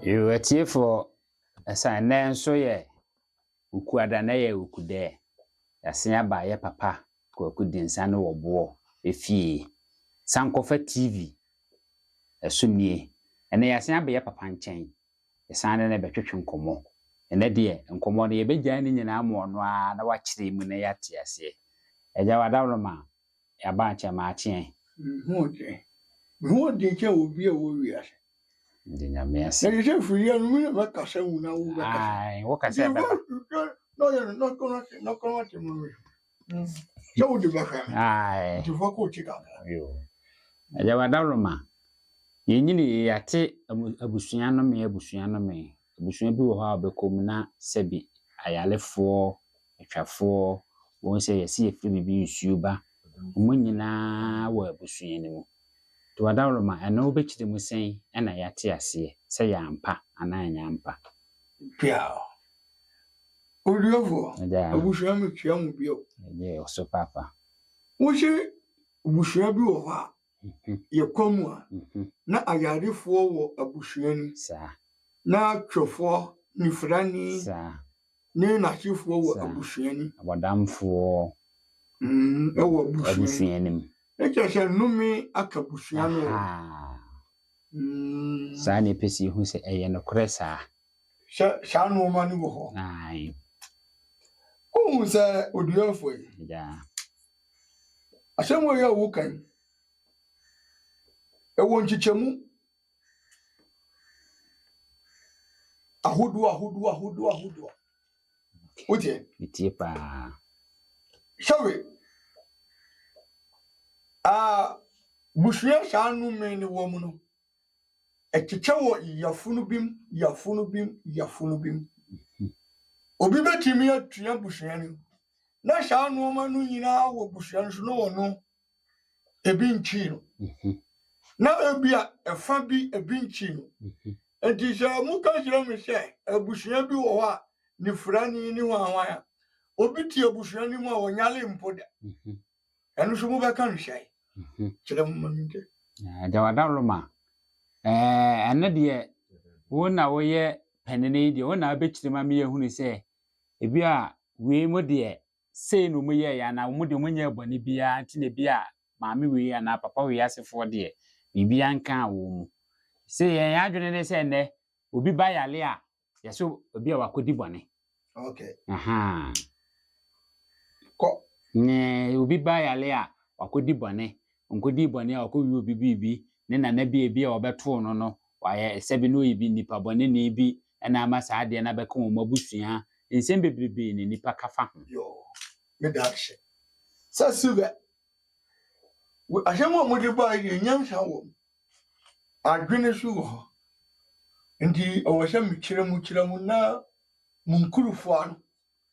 You were here for a sign, then so ye. Ukuada na ye ukude. Yasia ba ye papa. Kwa kudinsano wo bo. Efie. Sankofa TV. Esumie. Ene yasia ba ye papa nchen. Yasane na betwetwe nkomo. Ene de nkomo no ye begya ni nyina mo no a na wakire mu na yate ase. Eja wadawro ma. Ya ba nche ma ache. Who did you be a warrior? Ndinya mess. There is a free and we never cast a woman. Aye, what can say? No, you're not going to move. So the back. Aye, to fuck what you got. you. Eja wadawro ma. Ye nyini yate abusuano me. Abusua bi wo ha obekom na sebi ayalefo, atwafo, won se yesi efiri bibi nsuo ba. Omo nyina wo abusua ni mu. To wadawro ma eno obekire mu sen na yate ase se ya ampa ana nya ampa. Pia. Odiofo. Abusua me tua mu bio. Ye oso papa. Wo se abusua bi wo ha. Ye kwamu a. Na ayarefo wo abusua ni. Sa. Na twofo ni frani. Sa. Ne na chifo wo abusua ni. Abodamfo. Ewo abusua ni. Eche se numi aka busua no. Sa ne pesi hu se eye no kresa. Sha no ma ni wo ho. Ai. Hu se odiofo yi. Ja. Asemo ya wo kan. Ewo nchichemu. Ahodo. Oje. Itie pa. Sorry. Busua sha no me ni wo mu no. Echiche wo yafunu bim. Obi betimi atua busua ni. Na sha no ma no nyina wo busua so no wono ebi nchi no. Na ebia efa bi ebi nchi no. Enti sha mu ka jira me se abusua bi wo ha ni frani ni wanwan ya. Obi ti abusua ni mu a wonyale mpoda. Enu so mu be kan hwai. Kire mu mante. Ja wadawro ma. Ene de wona wo ye penene de wona abekire ma me yehunu se ebi a we mu de sei no mu ye ya na mu de munye bone bia nti na bia maame we ya na papa we asefo de bibia nka wo mu sei ye adwene ne se ne obi ba yale a yeso obi a wakodi bone. Okay. Ko ne obi ba yale a wakodi bone nkodi bone a wakowi obi bibi ne na bia obeto no waye sebi no yibi nipa bone ne bi na ama saade na beka wo mabusua nsem bebrebe ne nipa kafa ho. Yo. Me dakshe. Sa suga. We ahemo mo de ba ye nyamsha wo. Adwene su wo. Ndi owose me kire mu na munkurufo ano.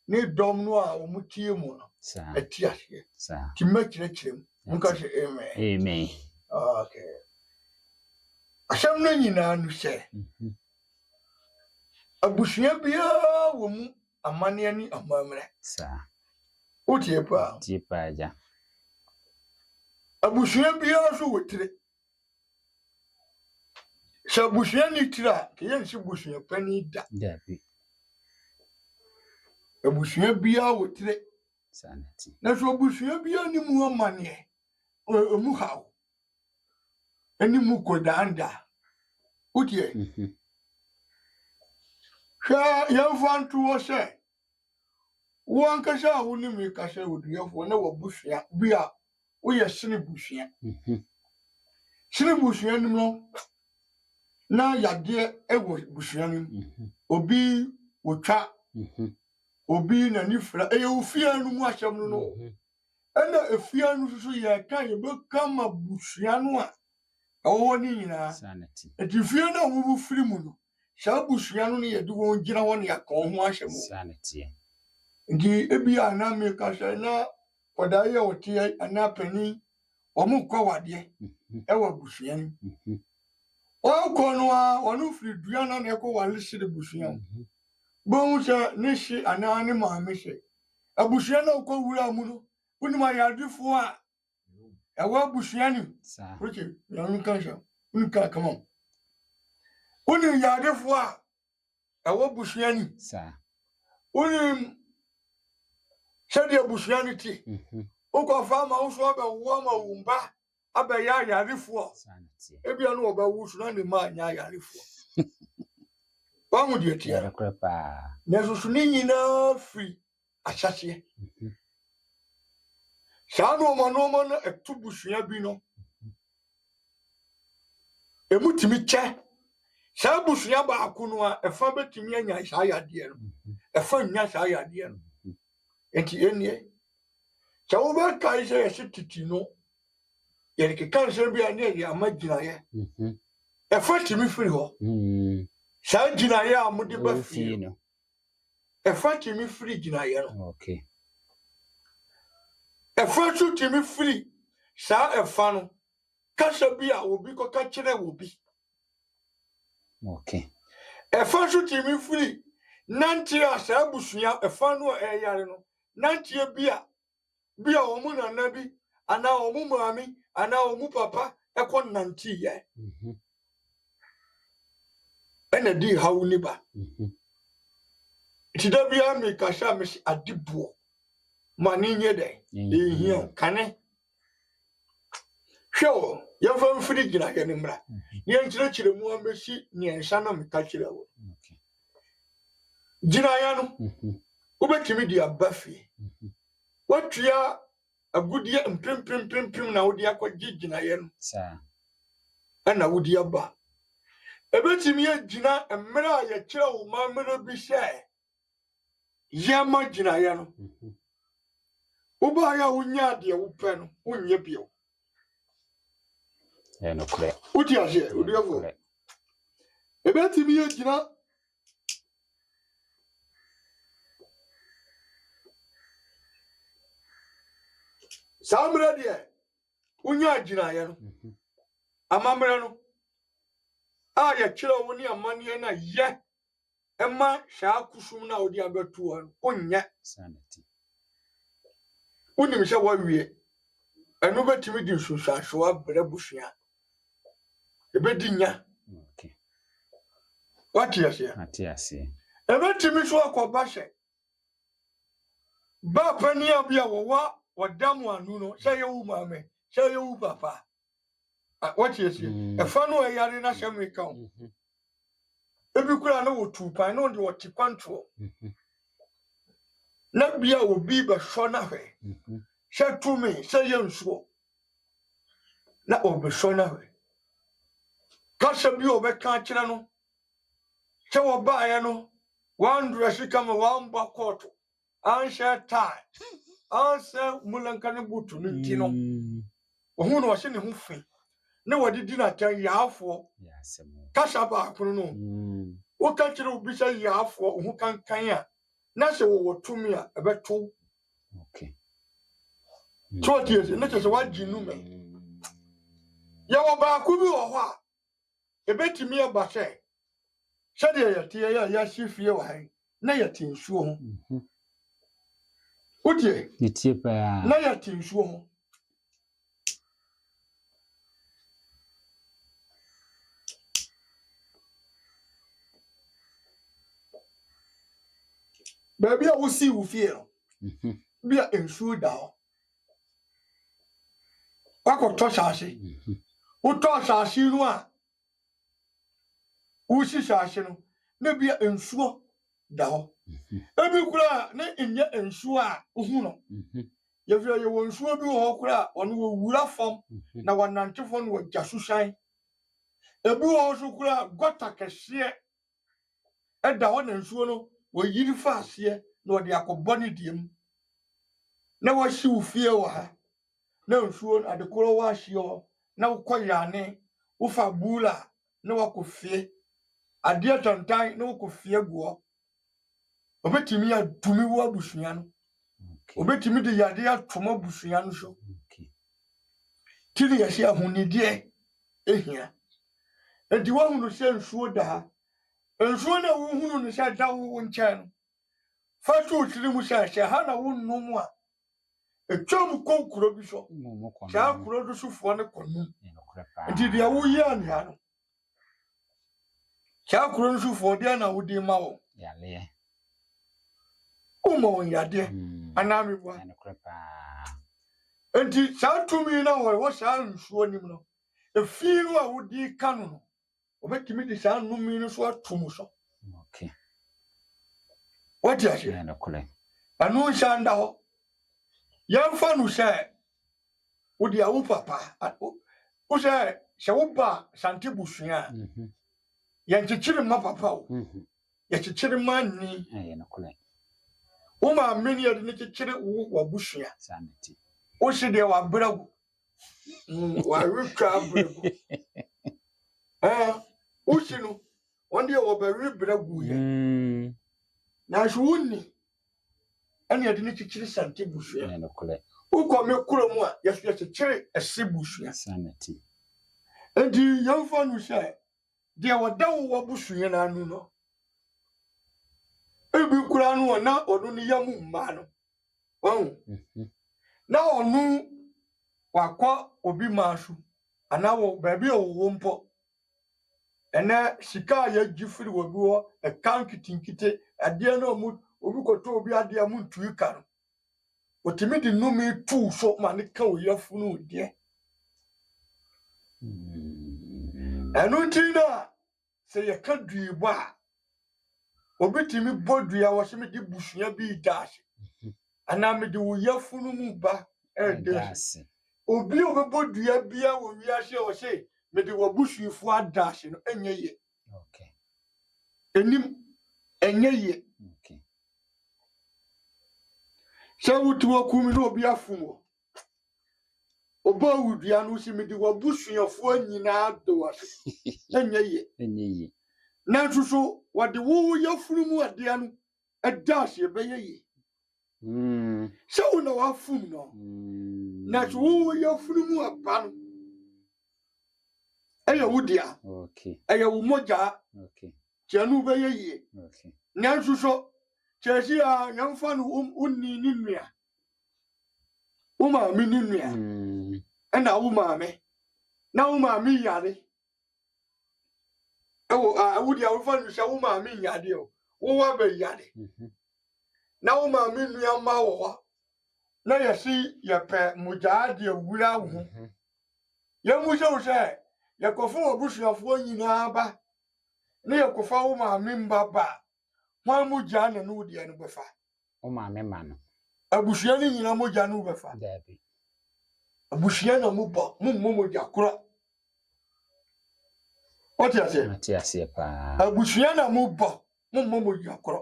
Ne dom no a omutie mu no. Sa. Etiahye. Sa. Ti makire mu. Nka se amen. Amen. Okay. Asam no nyina no se. Abusua bia wo mu amane ni amamre. Sa. Otie pa. Tie pa ja. Abusua bia so wotire. Sha abusua ni tira, ke yen si busua pani da. Dabi. Abusua bia wotire. Sanati. Na so abusua bia ni mu amane. Mu hawo. Eni mu kodanda. Otie. Sha yanfantu wo se. Won ka sha wo ni mi ka sha oduyefo na wo busua bia wo ye sene busua. Sene busua ni no na yade ewo busua ni. Obi wotwa. Obi na nifra ofia no mu ahyam no. Ena efia no so ye kan ye be kama busua no a owo ni nyina. Sanati. Eti fia na wo bu firi mu no. Sha busua no ye de won gina won ya kan ho ahyam. Sanati. Ndi ebi ana me ka sha na koda ye wotie ana pani omu kwa wade ewa busua ni. O ko no a onu firi dua na na ko wale sire busua. Bon sha nishi ana ni maame she. Abusua na ko wura mu no. Unima yadifo a ewa busua ni. Sa. Okay, ya nka sha. Nka come on. Uni yadefo a ewo busua ni sa uni sɛde busua ni ti ukofa ma uso abewo ma wumba abeya yadefo ebia no obawu so na ne ma nya yadefo wa mu de tia na so ni nyina free ahyase saa no ma na etu busua bi no emutimi che saa busua ba akunu a efa betimi anya saa yade no efa nya saa yade no enti enie chawo ba kai se yesititi no yere ke kanse bi anya ya magina ye efa timi firi ho saa gina ye amudi ba firi no efa timi firi gina ye no okay efa tu timi firi saa efa no kasa bi a obi ko ka kire obi okay efa tu timi firi nanti a saa busua efa no eyare no nanti bia omu na nabi ana omu mami ana omu papa ekon nanti ye ena di hawuni ba ti da bia me kasha me adibuo mani nye de ehia kane hwo ye fa mfiri gina ye ne mra ye nkyire mu amesi nyensa na me ka kire wo gina ya no ubetimi di abafi watua agudie mpim na wodi akɔgye gina ye no sa ana wodi aba ebetimi ye gina mra ye kire wo mamre bi hye ye ma gina ye no uba ya unya de wo pɛ no unye bio no kure uti ase odiafo ebetimi ye gina samre de unya gina ye no amamre no a ye kire wo ni amane na ye ema sha kusum na odi abetu an onye sanity unim se wa wie enu betimi di susuaso abre busua ebedi nya okay what yes ya atiase ebetimi so akoba hye ba pani abia wo wadamu anu no se ye wu mame se ye wu papa what yes e fa no eyare na hye ka ebi kura na wo tupan no de wo tikwanto na bia obi ba hwo na hwe se tumi se ye nsuo na obi hwo na hwe kasa bi obeka kire no se wo ba ya no wan dress kama wan ba court an share tie an se mulanka ne butu no nti no ohun no hye ne ho fi na wadidi na tan yaafo kasa ba akunu no wo ka kire obi se yaafo ohun kankan a na se wo tumi a ebeto okay so tie na se wa ginu me ya wo ba ku bi wo ho a ebetimi aba se de ya tie ya shifie wa han na ya tinsuo ho utie ni tie pa na ya tinsuo ho baby a wo si wo fie no bia ensuo da ho akɔtɔ shaase wotɔ shaase no a wo si shaase no na bia ensuo da ho ebi kura na enye ensuo a ohu no ye fia ye wo nsuo bi wo kura ɔno wo wura fam na wanantefo no wagya susan ebi wo so kura gota kɛhye ɛda ho na nsuo no wo yiri faase na ɔde akɔbɔ ne diem na wo hye wo fie wo ha na nsuo adekoro wa hye ho na wo kɔyane wo fa bula na wo kɔfie ade atantan na wo kɔfie guo obetimi adumi wo abusua no obetimi de yade atoma abusua no so tiri yesi ahunidie ehia enti wo hunu se nsuo da ha nsuo na wo hunu no se da wo nkyɛn no fa to tiri mu se ha na wo nnum a etwam konkuro bi so ja kuro do sufo ne konu enti dia wo yi anya no Cha kuro nso fo de na wo di ma wo. Yale. Umo yade. Anami bwa. Ana krepa. Enti cha tumi na wo sha nsuo nim no. Efiru a wo di ka no. Obetimi di sha numi no so atum so. Okay. What ya she? Ana kule. Anu sha nda ho. Yamfa no sha wo di awu papa. Wo sha wo ba santi busua. Yanchichiri ma papa o. Yanchichiri ma ni. Ana kule. Wo ma meni ya ni chichiri wo busua. Sanity. Wo shi de wa bragu. Wa rutwa bragu. Wo shi no. Wonde wo ba ri bragu ye. Na shuni. Ani ya ni chichiri santi busua. Ana kule. Wo ko me kuro mu a ya chichiri esi busua. Sanity. Enti yamfa no sha dia wadawo wabusua na anu no. Ebi kura no na onu ni yamu mma no. Na onu wakwa obi masu anawo baabi owo mpo. Ena sika ya gifiri obi wo account kitinkite ade na omu obi koto obi ade amu ntuika no. Otimi di numi tu so ma ne ka oyafunu de. Enu ntina se ye ka duibo a obitimi bodua wo se me di busua bi dash ana me di wo yafunu mu ba dash obi obodua bia wo wiase wo se me di wo busuifo adash no enye ye. Okay. Enim enye ye. Okay. Se wutu okumi no obi afun wo oba wudua no se me di wo busuifo nyina do ase enye ye. Enye ye. Na susu wade wo yafunu mu ade anu dash ye be ye. Se wo na wafun no. Na wo yafunu mu aba no. Eya wudia. Okay. Eya wo moja. Okay. Tianu be ye. Okay. Na susu chesi a yamfa no unni ni nua. Wo ma mi ni nua. Na wo ma me. Na wo ma mi yare. Wudia wo fa no se wo ma mi yade o. Wo wa be yade. Na wo ma mi nua ma wo. Na yesi ye pe muja de wura wo. Ye mu se ye kofu obusuafo nyina ba. Na ye kofa wo ma mi mbaba. Mo muja na no de no befa. O ma me ma no. Abusua ni nyina muja no befa. Dabi. Abusua na mu bo, mu muja kura. What you say? Atiase pa. Abusua na mu bo, mu muja kura.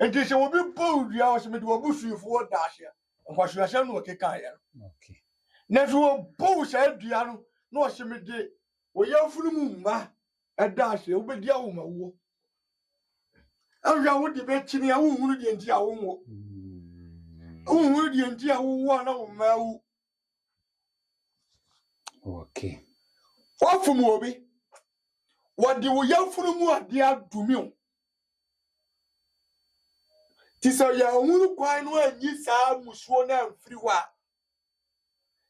Enti se obi bo dua wo se me de obusuifo daahia. Nkwasuase no keka ya. Okay. Na so bo se dua no na o se me de oyafunu mu mma daahia obedi awo mawo. Awia wo de be chini awo hunu de enti awo wo. Hunu de enti awo wo na wo mawo. Okay. Wafumu obi. Wadi wo yafunu mu ade adumi o. Tisa ya hunu kwan no anyi saa musuo na mfiri wa.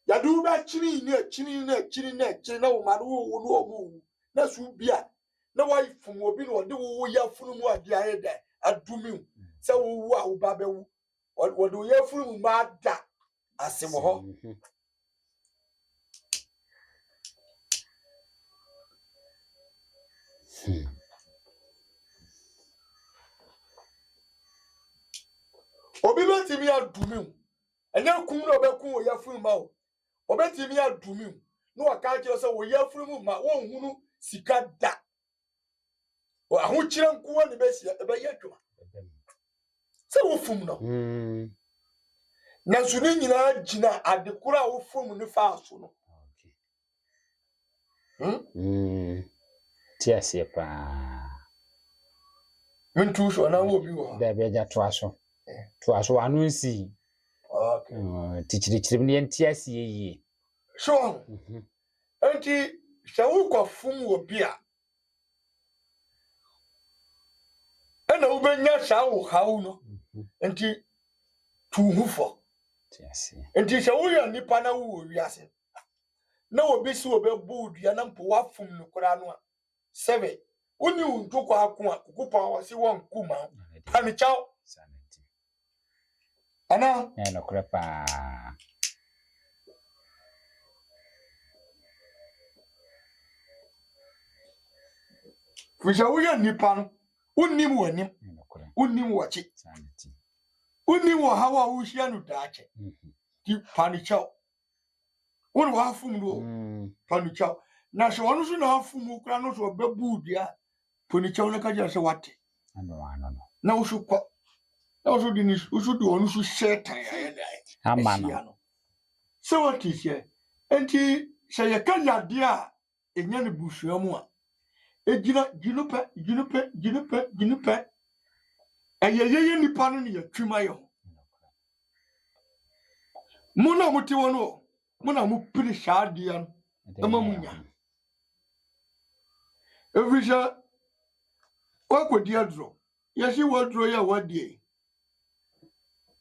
Ya du ba chini na wo ma wo no omu. Na su bia. Na wa fumu obi no de wo yafunu mu ade ayeda adumi. Se wo a wo ba be wo. Wadi wo yafunu mu ma da asemo ho. Obi betimi adumi. Enya kum no be kun wo yafunu ma wo. Obetimi adumi. No waka kire so wo yafunu mu ma wo hunu sika da. O ahu kire nko ne be sia e be yadwuma. Se wo fum no. Na su ni nyina gina adekura wo fum ne fa so no. Okay. Tiase pa. Mintu so na wo bi wo. Da be ja to aso. To aso anu nsi. Okay. Tichirichirim ne ntiase ye. So. Enti shawu kwa fum wo bia. Ena wo benya shawu hawo no. Enti tu hufo. Tiase. Enti shawu ya nipa na wo wiase. Na obi si obe bu dua na mpo wa fum no kura no a. 7 Uni unto kwa akwa kukupa wasi wan kuma. Pani chao. Ana. No crepa. Fisha uya nipa unim wanim. Unim wachi. Unim wa hawa ushia no dache. Ki pani chao. Uni wa afum do. Pani chao. Na so wonu so na afum kura no so bebu dia. Pani chao na kaja se wate. No. Na usu kwa. Na usu di ni usu di wonu so shetan ya dai. Amano. So what is here? Enti se ye kanya dia enya ne busuamu a. Ejina ginupe. Ayeye nipa no ne yatwima ye ho. Muna muti wono. Muna mu piri shadia no. Ema munya. Evisha wakodi adro. Yesi wadro ya wadie.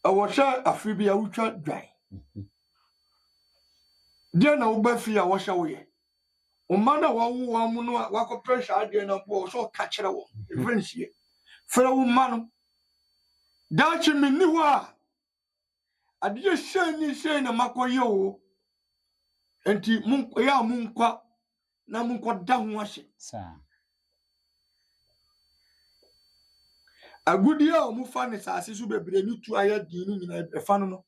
Awosha afibi ya utwa dwan. Dia na ubafi ya washa woye. Umana wa mu no wako pressure ade na po so ka kire wo. Evensie. Fere wo mano. Dachi minni ho a. Ade she na makoye wo. Enti ya munkwa na munkwa da ho ahye. Sa. Agudi a mu fa ne saase so bebre ni tu aya di ni nyina efa no.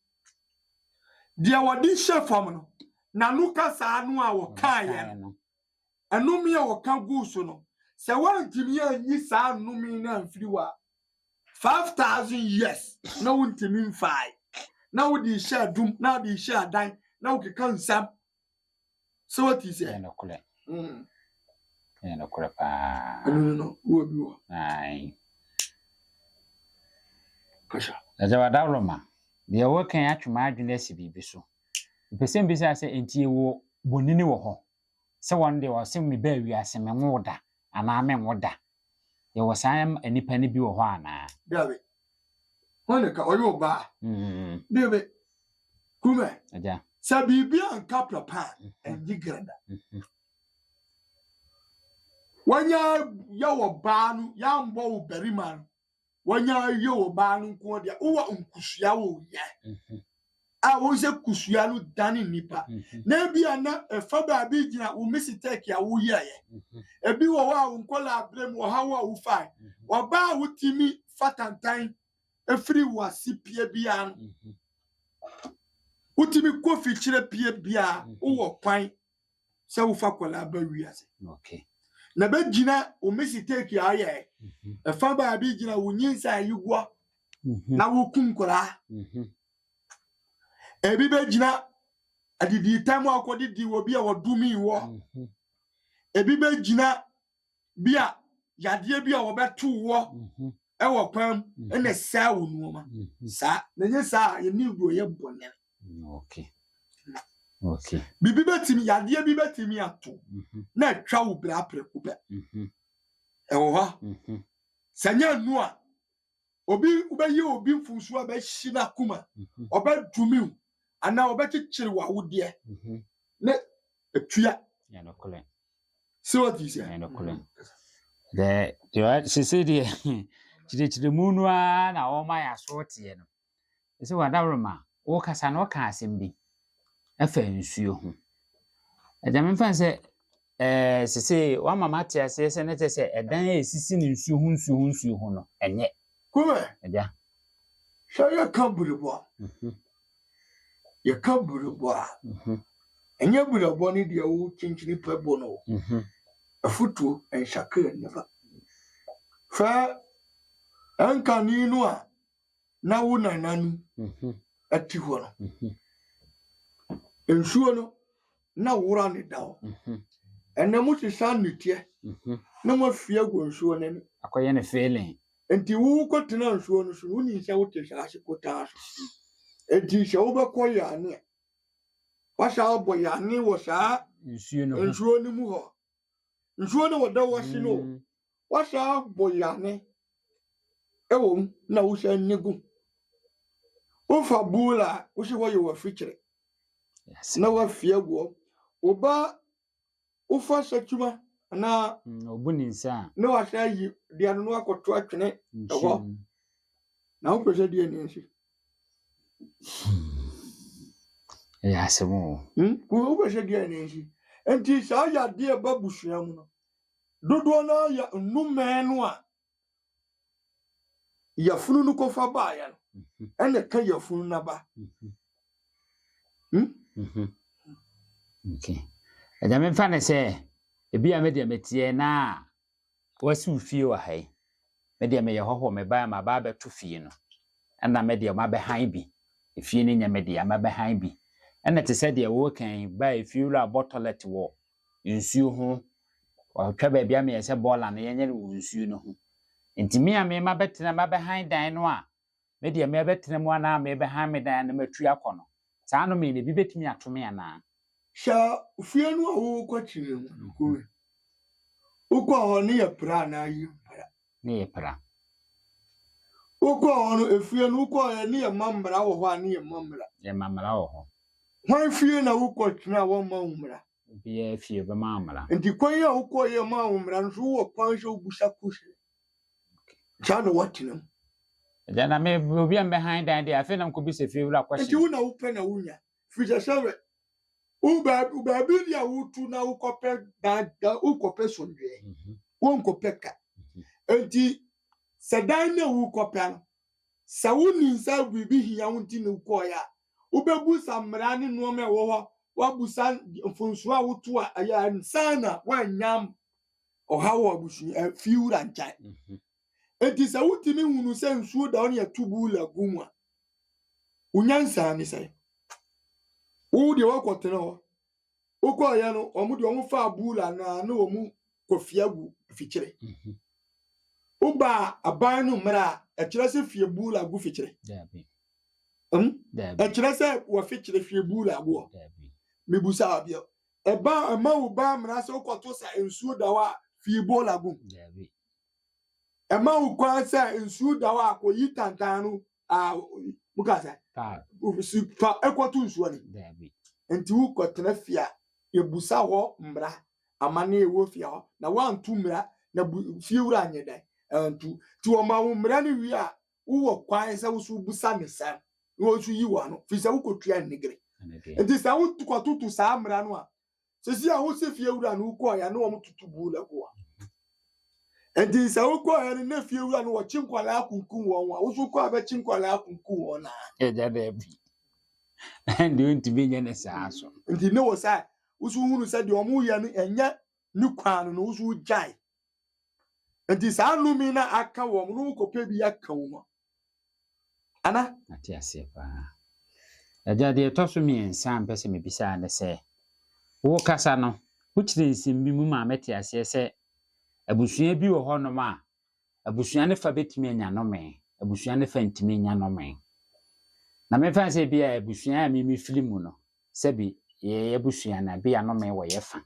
Dia wadi chefam no. Na nuka sa anu a wo kaye no. Anumi a wo ka gu so no. Se wantimi anyi sa anumi na amfiri wa 5,000 years na wuntimi mfai. Na wudi sha dum na di sha dan na wo keka nsam. So what is it? No kule. No kule pa. No. Wo bi wo. Ai. Kasha. Ajawa dawroma. De wo kan atwuma adwene asi bibi so. Mpesem bi say enti wo bonini wo ho. Se won de wo se me ba wi ase me nwoda ana me nwoda. Ye wo san anipa ne bi wo ho ana. Dawe. Wone ka oyo ba. Dawe. Kume. Aja. Sabibi an kapra pa enjigrada. Wanya ya wo ba nu ya mbo wo berima. Wanya ye wo ba nu nko dia wo nkusua wo ye. A wo se kusua nu dani nipa. Na bia na efa ba bi gina wo mistake ya wo ye ye. Ebi wo wa nkola abrem wo ha wo fa. Wo ba wo timi fatantan efiri wasi pie bia no. Utimi kofi chire pie bia wo kwan se wo fa kola ba wiase. Okay. Na be gina wo mistake ya ye. Efa ba bi gina wo nyinsa yigwa. Na wo kunkola. Ebi be gina adidi tamu akodidi wo bia wo dumi wo. Ebi be gina bia yade bia wo betu wo. Ewo kwam ene sa wo nuoma. Sa na nye sa ye ni go ye bonne. Okay. Bibi betimi yade bi betimi ato. Na atwa wo bra prekupe. Ewo ha. Sanya nu a obi ubeyi obi mfunsu aba hyi na kuma. Obadumi ana obechichiri wa wode. Ne etua. Ya no kule. So what is it? Ya no kule. She said chide munu a na o ma ya so tie no. Ese wadawroma wo kasa no ka asem bi. Afa nsuo ho. Ejame mfa se sese wa mama tia se ne te se edan esisi ne nsuo ho no enye. Kuma Eja. Shaya kaburibo. Ye kaburibo. Enye buribo ni dia wo chinchini pebo no. Afutu enshaka neva. Fa anka ni no a na wo nananu ati ho no. Nsuo no na wura ne dawo. Enne muti san nitie. Na mo fie go nsuo ne ni. Akoye ne feeling. Enti wu ko tena nsuo no so woni se wote hase kota so. Enti se wo be ko ya ne. Wa sha obo ya ne wo sha nsuo ni mu ho. Nsuo no wo da wo shi no. Wa sha obo ya ne. Ewo na wo sha nyegu. Wo fa bula wo shi wo ye wo fikire. Yes. Na wa fie go. Oba ufa setuma na obuninsa no wa sha yi dia no akoto atwene eho na wo pese dia ni nsi ya asemo wo pese dia ni nsi enti sa ya dia babusua mu no dodo na ya nume no a ya funu no kofa ba ya no ene ka ya funu na ba okay aja me fa ne se ebi a me de metie na wasi fie wa hai me de me ye hoho me ba ma ba beto fie no ana me de ma be han bi efie ni nya me de ma be han bi ana te se de wo kan ba efie ru botolet wo nsuo ho wa twa ba bia me ye se bola no ye nye wo nsuo no ho enti me a me ma betena ma be han dan no a me de me betena mu ana me be han me dan na matu akono saa no me ne bi betimi atome ana sha fie no a wo kwachire mu ko uko ho ne ya pra na yi para ne ye pra uko ho no efie no uko ya ne ya mamra wo ho ne ya mamra ye mamra wo ho hwan fie na uko tena wo ma umra bi ye fie be mamra enti kwan ya uko ye ma umra nso wo kwan so busa kushi cha no watinam jana me obi am be han dan de afi nam ko bi se fie wura kwahye enti wo na wo pe na wunya fije sawe uba bi ya wutu na ukope da ukope sondwe wo nkope ka enti sedan na ukope no sa woni nsa bibi hia wonti ne uko ya ubebu samra ne no me wo ho wabusa mfonso a wutu a ya nsana wanyam ohawo abusu fiura nchai enti sa wutimi hunu se nsuo da on ya tubu lagumu a unyansa ni sai wo de wakotena ho uko ya no omu de omu fa abula na omu kofiagu fichire uba aban no mra e kire se fie bula gu fichire dabi e kire se wo fichire fie bula gu dabi mebusa abio e ba ama wo ba mra se ukoto sa nsuo da wa fie bula gu dabi e ma wo kwa se nsuo da wa akoyi tantanu mukasa fa ekotu nsuo ni dabi enti wo kotena fia yebusa ho mra amane ewo fia ho na wantu mra na fie wura anyeda antu ti o ma wo mra ni wi a wo kwan se wo su busa ne sam wo su yi wa no fi se wo kotua negre enti sa wo kotutu sa mra no a se si a wo se fie wura no ko ya no wo tutu bu la ko enti sa wo ko ya ne fie wura no wo chinkwala akunkun won wa wo su ko aba chinkwala akunkun won na dabi and you to be nya sa so enti ne wo sa usu hunu sa de omu ya no enya ni kwan no usu jai enti sa numi na aka wo no kope bi aka wo ana ati ase pa aja de toso mi ensan pese me bisa ne se wo kasa no wuchire nsim bi mu ma meti ase se abusua bi wo ho no ma abusua ne fa betimi anya no me abusua ne fa ntimi anya no me na me fa se bi abusua a mi filimu no se bi ye abusua na bi ano me wo ye fa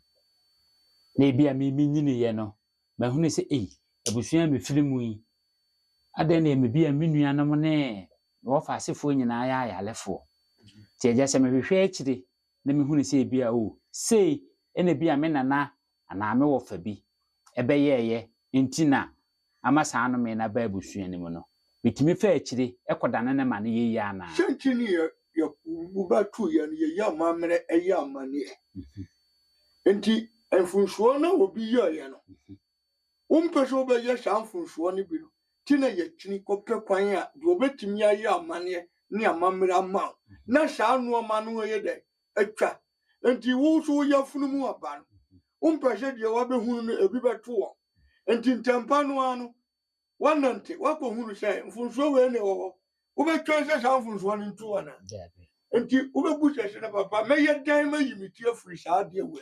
na bi a mi nyini ye no ma hunu se abusua me filimu yi adan na me bi a menua no ne wo fa asefo nyina ya yalefo ti eja se me hwehwe akire na me hunu se bi a sei ene bi a me nana ana me wo fa bi ebe ye ntina ama saa no me na ba abusua ni mu no bitimi fa akire ekoda ne ma ne ye ya na sentini ya uba tu ya ni ya mamre eya mani enti enfunsuo na obi ya no umpeso be ye sanfunsuo ni bi no tina ye chini kope kwan a do betimi ya amane ne amamre ama na saa no ma no ye de atwa enti wo so ya funumu aba no umpese de wa be hunu no ebi beto wo enti ntempa no ano wanante wako hunu sɛ mfunsuo we ne wo wobɛtwa sɛ saa mfunsuo no ntu wana enti wobɛbu sɛ na papa mɛyɛ dan ma yimiti afiri saa de we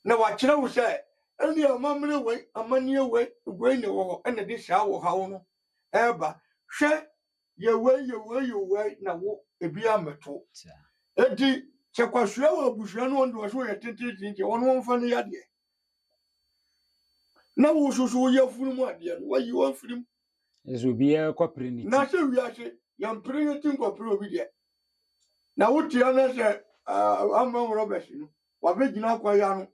na wakyerɛ wo sɛ ɛne amamre we amane we ne wo ɛne de saa wo hawo no ɛba hwɛ ye we na wo ebi ameto enti sɛ kwasua wo abusua no ndo so yɛ tete wɔn mfa no yade na wo susu ye funumu ade no wayi wo firim eso bi e kopre ni na se wiase ya mpre ye tin kopre obi de na wo tia na se ama Robert no wa be gina kwa ya no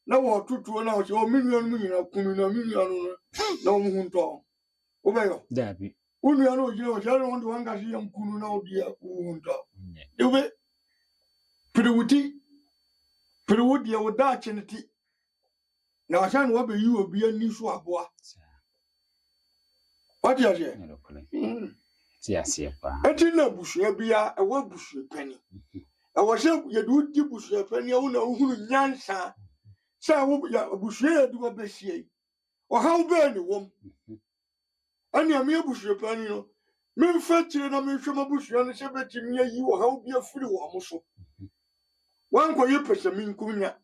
na wo tutuo na wo se o minua no nyina kunu na minua no na wo hu nto wo be yo dabi unua no gina wo jare won de wan gashi yam kunu na wo bia wo hu nto yo be periwudi wo da cheneti na wasan wo be yi obi ani so aboa what you say ti ase pa enti na busua bia e wo busua pani e wo se ye du di busua pani wo na uhuru nyansa sa wo ya busua ye du be sie o ha wo be ni wom ani am ye busua pani no me fa tire na me hwema busua no se betimi ayi wo ha wo bia firi wo mo so wan ko ye pese min kunya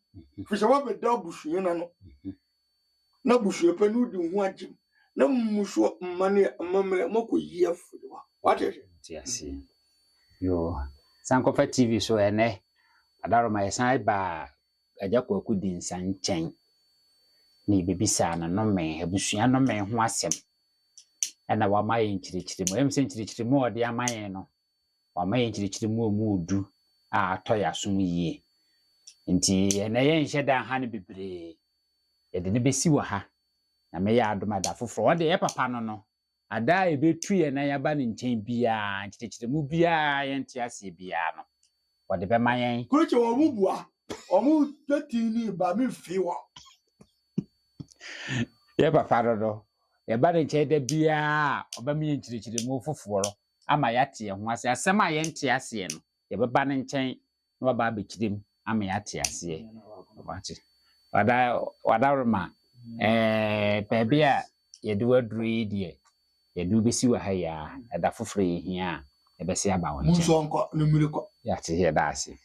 fi se wo be da busua na no na busua pani di hu agim na muso mmane amamle mako yi afiri wa what is it ti ase yo Sankofa TV so ene adaroma yesan ba agya kwaku di nsan nkyɛn ni bebisa na no me abusua no me ho asɛm ɛna wa ma yɛ nkyirikyiri mu emse nkyirikyiri mu ɔde ama yɛn no wa ma yɛ nkyirikyiri mu odu a atɔ ya som yie nti ene yɛ nhyɛ da ha ne bebree yɛde ne besi wɔ ha na me ya adomada foforo ɔde yɛ papa no ada ebetu yɛ na yaba ne nkyɛn bia nkyirikyiri mu bia yɛ nte ase bia no ɔde bɛma yɛn kuche wo mu bua o mu tatini ba mi fiwa yɛ papa no yɛba ne nkyɛn da bia ɔbɛma yɛ nkyirikyiri mu foforo ama yɛate yɛn ho ase asɛm a yɛnte ase no yɛbɛba ne nkyɛn na waba abɛkyirem ama yɛate ase wadaroma baabi a yɛde waduru yi deɛ yɛde bɛsi wɔ ha ya ɛda foforo yɛ hia a ɛbɛsi aba wɔn mu so nko no miriko yɛate yɛda ase